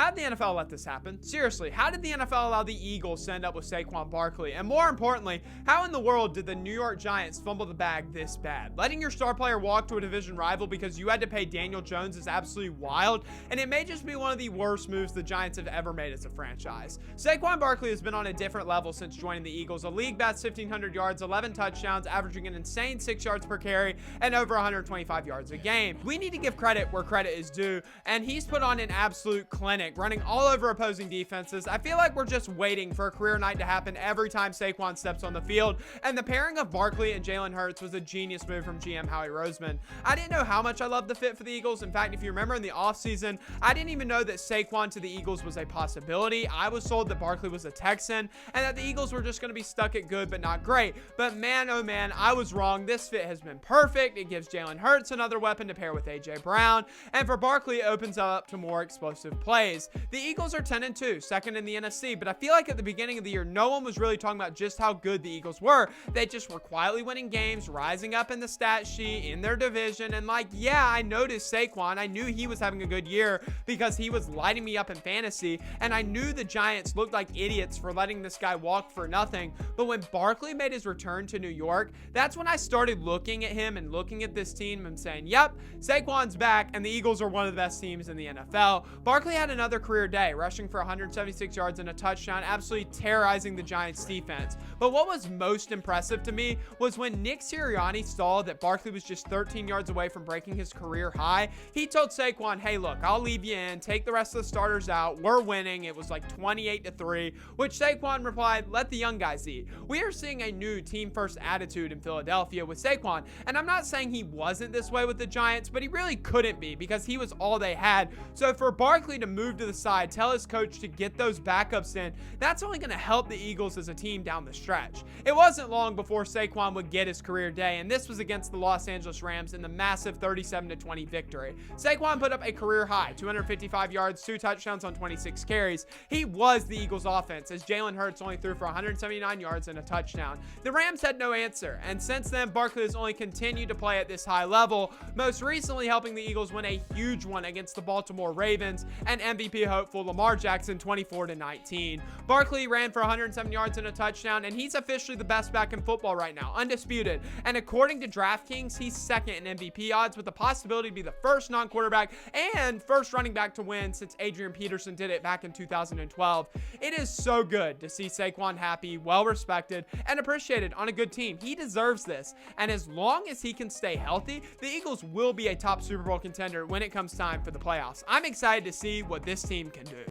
how did the NFL let this happen? Seriously, how did the NFL allow the Eagles to end up with Saquon Barkley? And more importantly, how in the world did the New York Giants fumble the bag this bad? Letting your star player walk to a division rival because you had to pay Daniel Jones is absolutely wild, and it may just be one of the worst moves the Giants have ever made as a franchise. Saquon Barkley has been on a different level since joining the Eagles. A league best 1,500 yards, 11 touchdowns, averaging an insane 6 yards per carry, and over 125 yards a game. We need to give credit where credit is due, and he's put on an absolute clinic, running all over opposing defenses. I feel like we're just waiting for a career night to happen every time Saquon steps on the field, and the pairing of Barkley and Jalen Hurts was a genius move from GM Howie Roseman. I didn't know how much I loved the fit for the Eagles. In fact, if you remember in the offseason, I didn't even know that Saquon to the Eagles was a possibility. I was told that Barkley was a Texan and that the Eagles were just going to be stuck at good but not great. But man, oh man, I was wrong. This fit has been perfect. It gives Jalen Hurts another weapon to pair with A.J. Brown, and for Barkley, it opens up to more explosive plays. The Eagles are 10-2, second in the NFC, but I feel like at the beginning of the year, no one was really talking about just how good the Eagles were. They just were quietly winning games, rising up in the stat sheet, in their division, and like, yeah, I noticed Saquon. I knew he was having a good year because he was lighting me up in fantasy, and I knew the Giants looked like idiots for letting this guy walk for nothing. But when Barkley made his return to New York, that's when I started looking at him and looking at this team and saying, yep, Saquon's back, and the Eagles are one of the best teams in the NFL. Barkley had another career day, rushing for 176 yards and a touchdown, absolutely terrorizing the Giants defense. But what was most impressive to me was when Nick Sirianni saw that Barkley was just 13 yards away from breaking his career high, he told Saquon, hey, look, I'll leave you in, take the rest of the starters out, we're winning. It was like 28-3, which Saquon replied, let the young guys eat. We are seeing a new team first attitude in Philadelphia with Saquon, and I'm not saying he wasn't this way with the Giants, but he really couldn't be because he was all they had. So for Barkley to move to the side, tell his coach to get those backups in, that's only going to help the Eagles as a team down the stretch. It wasn't long before Saquon would get his career day, and this was against the Los Angeles Rams in the massive 37-20 victory. Saquon put up a career high, 255 yards, 2 touchdowns on 26 carries. He was the Eagles offense, as Jalen Hurts only threw for 179 yards and a touchdown. The Rams had no answer, and since then, Barkley has only continued to play at this high level, most recently helping the Eagles win a huge one against the Baltimore Ravens and MVP hopeful Lamar Jackson 24-19. Barkley ran for 107 yards and a touchdown, and he's officially the best back in football right now, undisputed. And according to DraftKings, he's second in MVP odds with the possibility to be the first non-quarterback and first running back to win since Adrian Peterson did it back in 2012. It is so good to see Saquon happy, well respected, and appreciated on a good team. He deserves this, and as long as he can stay healthy, the Eagles will be a top Super Bowl contender when it comes time for the playoffs. I'm excited to see what this team can do.